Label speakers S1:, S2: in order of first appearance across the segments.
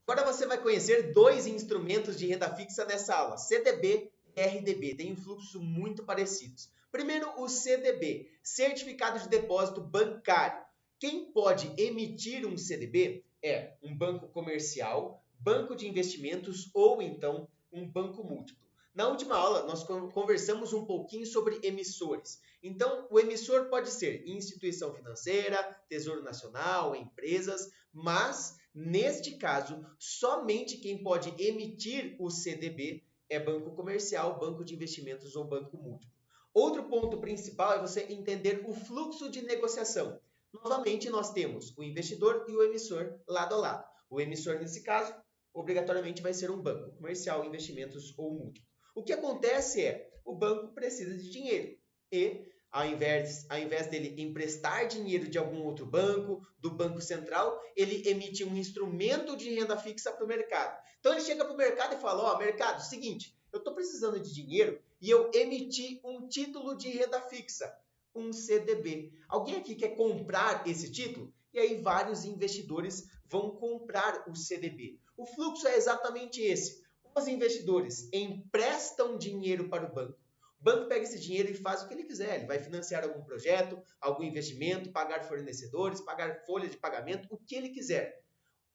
S1: Agora você vai conhecer dois instrumentos de renda fixa nessa aula, CDB e RDB. Tem um fluxo muito parecidos. Primeiro, o CDB, Certificado de Depósito Bancário. Quem pode emitir um CDB é um banco comercial, banco de investimentos ou então um banco múltiplo. Na última aula, nós conversamos um pouquinho sobre emissores. Então, o emissor pode ser instituição financeira, Tesouro Nacional, empresas, mas, neste caso, somente quem pode emitir o CDB é banco comercial, banco de investimentos ou banco múltiplo. Outro ponto principal é você entender o fluxo de negociação. Novamente, nós temos o investidor e o emissor lado a lado. O emissor, nesse caso, obrigatoriamente vai ser um banco comercial, investimentos ou múltiplo. O que acontece é, o banco precisa de dinheiro e, ao invés dele emprestar dinheiro de algum outro banco, do Banco Central, ele emite um instrumento de renda fixa para o mercado. Então ele chega para o mercado e fala, ó, mercado, seguinte, eu estou precisando de dinheiro e eu emiti um título de renda fixa, um CDB. Alguém aqui quer comprar esse título? E aí vários investidores vão comprar o CDB. O fluxo é exatamente esse. Os investidores emprestam dinheiro para o banco. O banco pega esse dinheiro e faz o que ele quiser. Ele vai financiar algum projeto, algum investimento, pagar fornecedores, pagar folha de pagamento, o que ele quiser.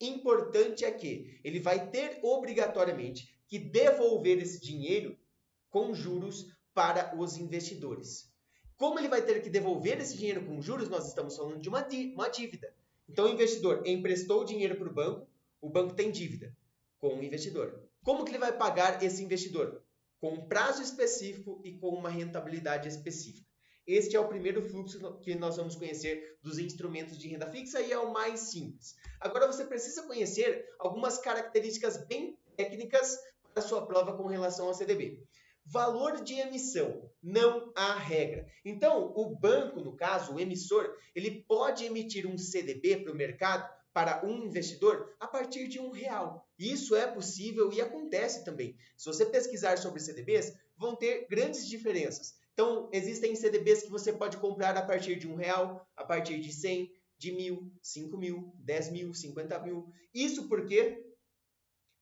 S1: Importante é que ele vai ter obrigatoriamente que devolver esse dinheiro com juros para os investidores. Como ele vai ter que devolver esse dinheiro com juros, nós estamos falando de uma dívida. Então o investidor emprestou o dinheiro para o banco tem dívida com o investidor. Como que ele vai pagar esse investidor? Com um prazo específico e com uma rentabilidade específica. Este é o primeiro fluxo que nós vamos conhecer dos instrumentos de renda fixa e é o mais simples. Agora você precisa conhecer algumas características bem técnicas para a sua prova com relação ao CDB. Valor de emissão, não há regra. Então, o banco, no caso, o emissor, ele pode emitir um CDB para o mercado para um investidor a partir de R$1. Isso é possível e acontece também. Se você pesquisar sobre CDBs, vão ter grandes diferenças. Então, existem CDBs que você pode comprar a partir de R$1, a partir de 100, de 1.000, 5.000, 10.000, 50.000. Isso porque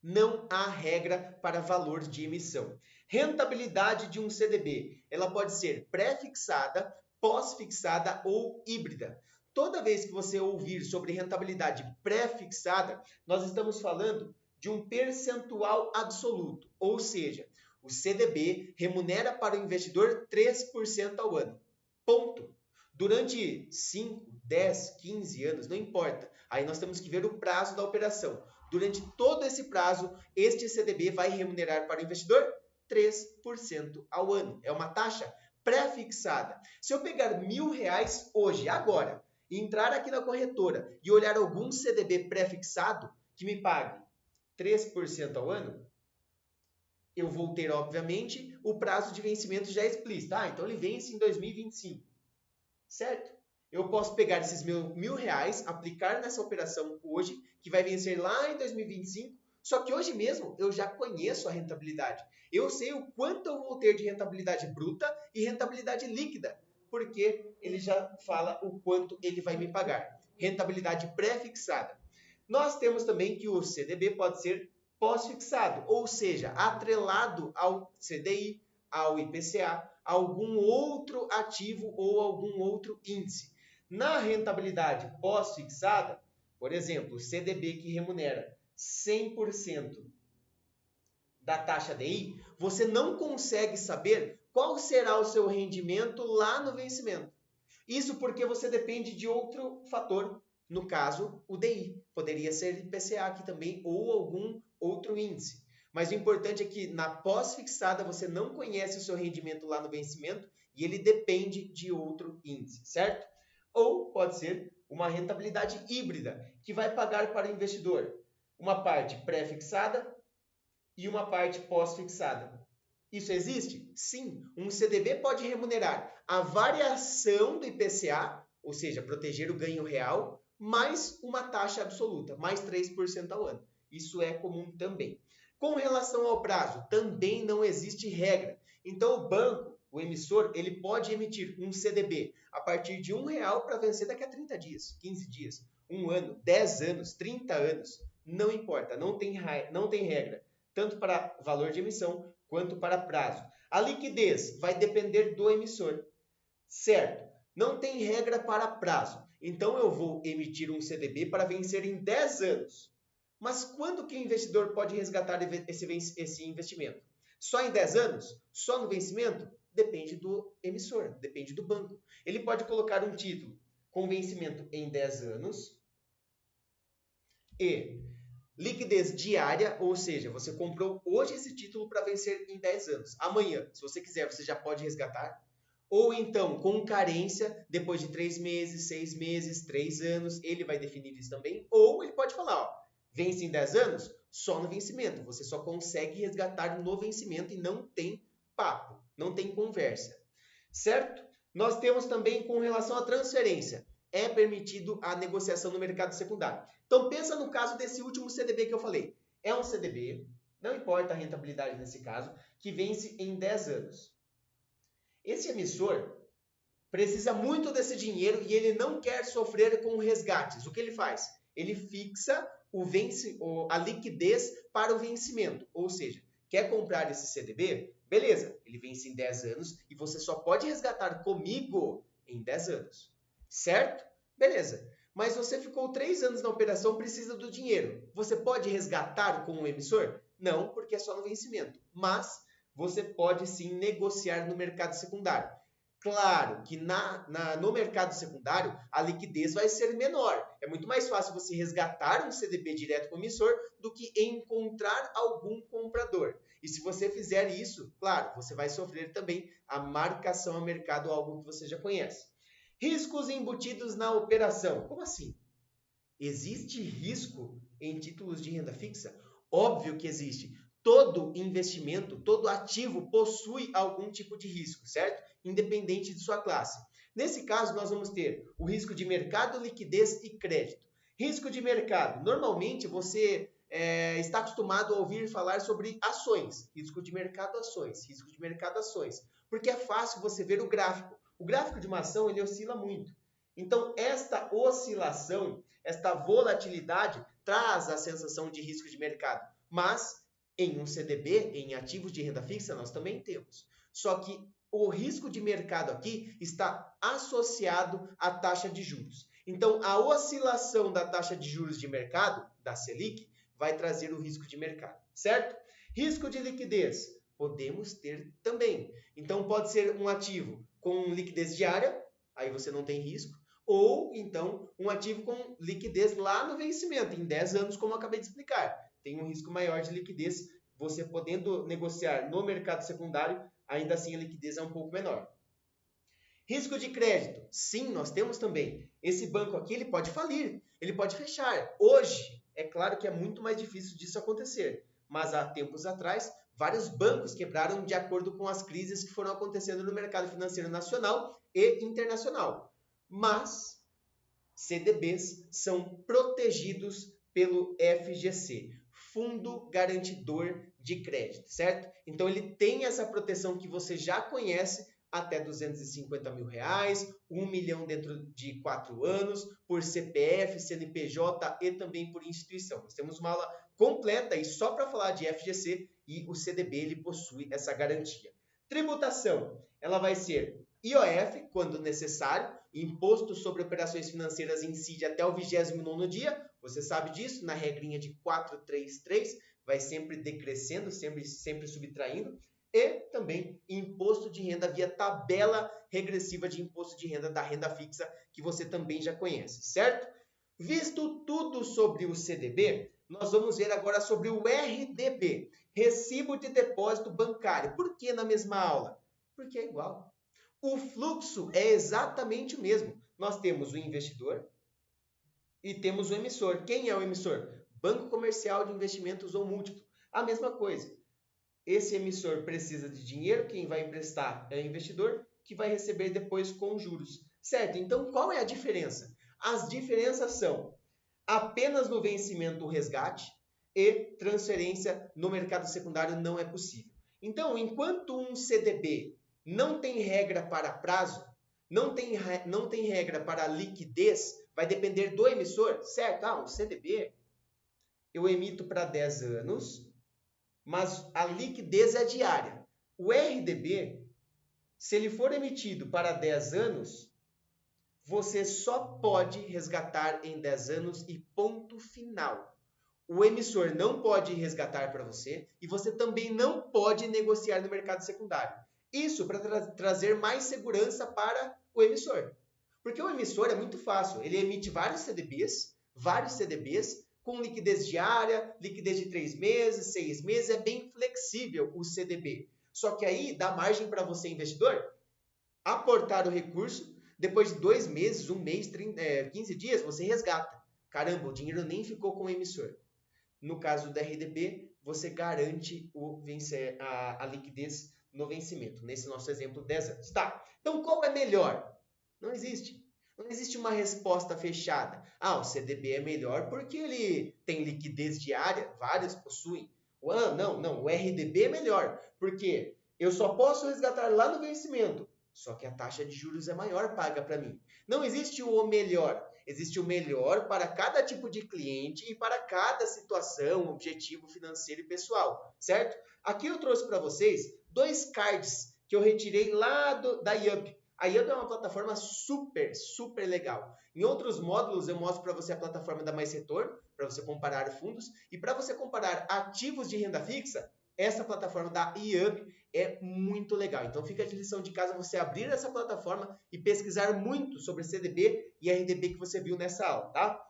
S1: não há regra para valor de emissão. Rentabilidade de um CDB, ela pode ser pré-fixada, pós-fixada ou híbrida. Toda vez que você ouvir sobre rentabilidade pré-fixada, nós estamos falando de um percentual absoluto, ou seja, o CDB remunera para o investidor 3% ao ano. Ponto. Durante 5, 10, 15 anos, não importa. Aí nós temos que ver o prazo da operação. Durante todo esse prazo, este CDB vai remunerar para o investidor 3% ao ano. É uma taxa pré-fixada. Se eu pegar R$1.000 hoje, agora, e entrar aqui na corretora e olhar algum CDB pré-fixado que me pague 3% ao ano, eu vou ter, obviamente, o prazo de vencimento já explícito. Então ele vence em 2025. Certo? Eu posso pegar esses R$1.000, aplicar nessa operação hoje, que vai vencer lá em 2025, só que hoje mesmo eu já conheço a rentabilidade. Eu sei o quanto eu vou ter de rentabilidade bruta e rentabilidade líquida, porque ele já fala o quanto ele vai me pagar. Rentabilidade pré-fixada. Nós temos também que o CDB pode ser pós-fixado, ou seja, atrelado ao CDI, ao IPCA, algum outro ativo ou algum outro índice. Na rentabilidade pós-fixada, por exemplo, o CDB que remunera 100% da taxa DI, você não consegue saber qual será o seu rendimento lá no vencimento. Isso porque você depende de outro fator, no caso, o DI. Poderia ser IPCA aqui também ou algum outro índice. Mas o importante é que na pós-fixada você não conhece o seu rendimento lá no vencimento e ele depende de outro índice, certo? Ou pode ser uma rentabilidade híbrida, que vai pagar para o investidor uma parte pré-fixada e uma parte pós-fixada. Isso existe? Sim. Um CDB pode remunerar a variação do IPCA, ou seja, proteger o ganho real, mais uma taxa absoluta, mais 3% ao ano. Isso é comum também. Com relação ao prazo, também não existe regra. Então, o banco, o emissor, ele pode emitir um CDB a partir de R$1 para vencer daqui a 30 dias, 15 dias, 1 ano, 10 anos, 30 anos. não importa, não tem regra, tanto para valor de emissão quanto para prazo. A liquidez vai depender do emissor, certo? Não tem regra para prazo. Então eu vou emitir um CDB para vencer em 10 anos. Mas quando que o investidor pode resgatar esse investimento? Só em 10 anos? Só no vencimento? Depende do emissor, depende do banco. Ele pode colocar um título com vencimento em 10 anos e liquidez diária, ou seja, você comprou hoje esse título para vencer em 10 anos. Amanhã, se você quiser, você já pode resgatar. Ou então, com carência, depois de 3 meses, 6 meses, 3 anos, ele vai definir isso também. Ou ele pode falar, ó, vence em 10 anos, só no vencimento. Você só consegue resgatar no vencimento e não tem papo, não tem conversa. Certo? Nós temos também com relação à transferência. É permitido a negociação no mercado secundário. Então, pensa no caso desse último CDB que eu falei. É um CDB, não importa a rentabilidade nesse caso, que vence em 10 anos. Esse emissor precisa muito desse dinheiro e ele não quer sofrer com resgates. O que ele faz? Ele fixa a liquidez para o vencimento. Ou seja, quer comprar esse CDB? Beleza, ele vence em 10 anos e você só pode resgatar comigo em 10 anos. Certo? Beleza. Mas você ficou 3 anos na operação, precisa do dinheiro. Você pode resgatar com o emissor? Não, porque é só no vencimento. Mas você pode sim negociar no mercado secundário. Claro que no mercado secundário a liquidez vai ser menor. É muito mais fácil você resgatar um CDB direto com o emissor do que encontrar algum comprador. E se você fizer isso, claro, você vai sofrer também a marcação ao mercado, algo que você já conhece. Riscos embutidos na operação. Como assim? Existe risco em títulos de renda fixa? Óbvio que existe. Todo investimento, todo ativo possui algum tipo de risco, certo? Independente de sua classe. Nesse caso, nós vamos ter o risco de mercado, liquidez e crédito. Risco de mercado. Normalmente, você está acostumado a ouvir falar sobre ações. Risco de mercado, ações. Risco de mercado, ações. Porque é fácil você ver o gráfico. O gráfico de uma ação, ele oscila muito. Então, esta oscilação, esta volatilidade, traz a sensação de risco de mercado. Mas, em um CDB, em ativos de renda fixa, nós também temos. Só que o risco de mercado aqui está associado à taxa de juros. Então, a oscilação da taxa de juros de mercado, da Selic, vai trazer o risco de mercado, certo? Risco de liquidez, podemos ter também. Então, pode ser um ativo com liquidez diária, aí você não tem risco, ou então um ativo com liquidez lá no vencimento, em 10 anos, como eu acabei de explicar. Tem um risco maior de liquidez, você podendo negociar no mercado secundário, ainda assim a liquidez é um pouco menor. Risco de crédito, sim, nós temos também. Esse banco aqui, ele pode falir, ele pode fechar. Hoje, é claro que é muito mais difícil disso acontecer, mas há tempos atrás, vários bancos quebraram de acordo com as crises que foram acontecendo no mercado financeiro nacional e internacional. Mas CDBs são protegidos pelo FGC, Fundo Garantidor de Crédito, certo? Então ele tem essa proteção que você já conhece, até R$250 mil, 1 milhão dentro de 4 anos, por CPF, CNPJ e também por instituição. Nós temos uma aula completa aí só para falar de FGC e o CDB ele possui essa garantia. Tributação, ela vai ser IOF, quando necessário, Imposto sobre Operações Financeiras incide até o 29º dia, você sabe disso, na regrinha de 433, vai sempre decrescendo, sempre subtraindo, e também imposto de renda via tabela regressiva de imposto de renda da renda fixa, que você também já conhece, certo? Visto tudo sobre o CDB, nós vamos ver agora sobre o RDB, Recibo de Depósito Bancário. Por que na mesma aula? Porque é igual. O fluxo é exatamente o mesmo. Nós temos o investidor e temos o emissor. Quem é o emissor? Banco Comercial de Investimentos ou Múltiplo. A mesma coisa. Esse emissor precisa de dinheiro, quem vai emprestar é o investidor, que vai receber depois com juros. Certo? Então, qual é a diferença? As diferenças são apenas no vencimento o resgate e transferência no mercado secundário não é possível. Então, enquanto um CDB não tem regra para prazo, não tem regra para liquidez, vai depender do emissor, certo? Um CDB, eu emito para 10 anos, mas a liquidez é diária. O RDB, se ele for emitido para 10 anos, você só pode resgatar em 10 anos e ponto final. O emissor não pode resgatar para você e você também não pode negociar no mercado secundário. Isso para trazer mais segurança para o emissor. Porque o emissor é muito fácil, ele emite vários CDBs com liquidez diária, liquidez de 3 meses, 6 meses, é bem flexível o CDB. Só que aí dá margem para você, investidor, aportar o recurso, depois de 2 meses, 1 mês, 15 dias, você resgata. Caramba, o dinheiro nem ficou com o emissor. No caso do RDB, você garante a liquidez no vencimento. Nesse nosso exemplo, 10 anos. Tá, então qual é melhor? Não existe. Não existe uma resposta fechada. O CDB é melhor porque ele tem liquidez diária, vários possuem. Não, o RDB é melhor porque eu só posso resgatar lá no vencimento. Só que a taxa de juros é maior paga para mim. Não existe o melhor. Existe o melhor para cada tipo de cliente e para cada situação, objetivo financeiro e pessoal, certo? Aqui eu trouxe para vocês 2 cards que eu retirei lá da IUP. A IUP é uma plataforma super, super legal. Em outros módulos eu mostro para você a plataforma da Mais Retorno, para você comparar fundos. E para você comparar ativos de renda fixa, essa plataforma da IUP é muito legal. Então fica de lição de casa você abrir essa plataforma e pesquisar muito sobre CDB e RDB que você viu nessa aula, tá?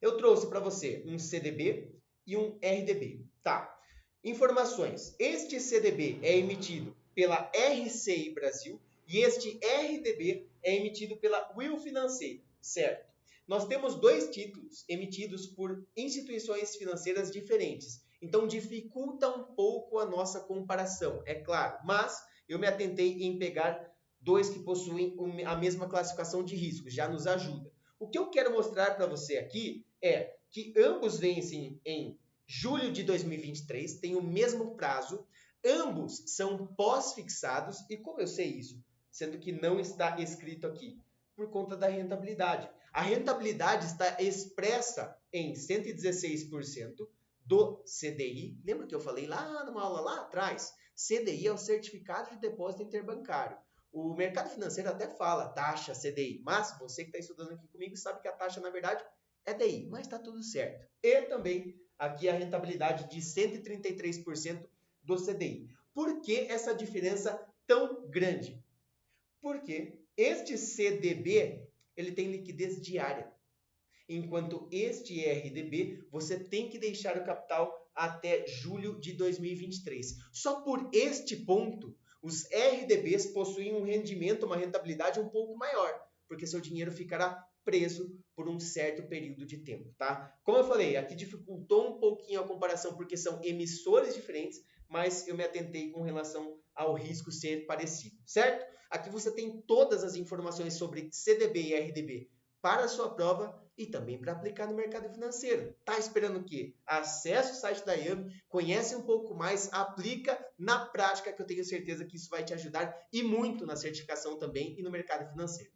S1: Eu trouxe para você um CDB e um RDB, tá? Informações. Este CDB é emitido pela RCI Brasil e este RDB é emitido pela Will Financeira, certo? Nós temos 2 títulos emitidos por instituições financeiras diferentes. Então, dificulta um pouco a nossa comparação, é claro. Mas eu me atentei em pegar 2 que possuem a mesma classificação de risco, já nos ajuda. O que eu quero mostrar para você aqui é que ambos vencem em julho de 2023, tem o mesmo prazo, ambos são pós-fixados. E como eu sei isso? Sendo que não está escrito aqui. Por conta da rentabilidade. A rentabilidade está expressa em 116%. Do CDI, lembra que eu falei lá numa aula lá atrás? CDI é o Certificado de Depósito Interbancário. O mercado financeiro até fala taxa CDI, mas você que está estudando aqui comigo sabe que a taxa, na verdade, é DI, mas está tudo certo. E também aqui a rentabilidade de 133% do CDI. Por que essa diferença tão grande? Porque este CDB ele tem liquidez diária. Enquanto este RDB, você tem que deixar o capital até julho de 2023. Só por este ponto, os RDBs possuem um rendimento, uma rentabilidade um pouco maior, porque seu dinheiro ficará preso por um certo período de tempo, tá? Como eu falei, aqui dificultou um pouquinho a comparação porque são emissores diferentes, mas eu me atentei com relação ao risco ser parecido, certo? Aqui você tem todas as informações sobre CDB e RDB para a sua prova e também para aplicar no mercado financeiro. Tá esperando o quê? Acesse o site da IAM, conhece um pouco mais, aplica na prática que eu tenho certeza que isso vai te ajudar e muito na certificação também e no mercado financeiro.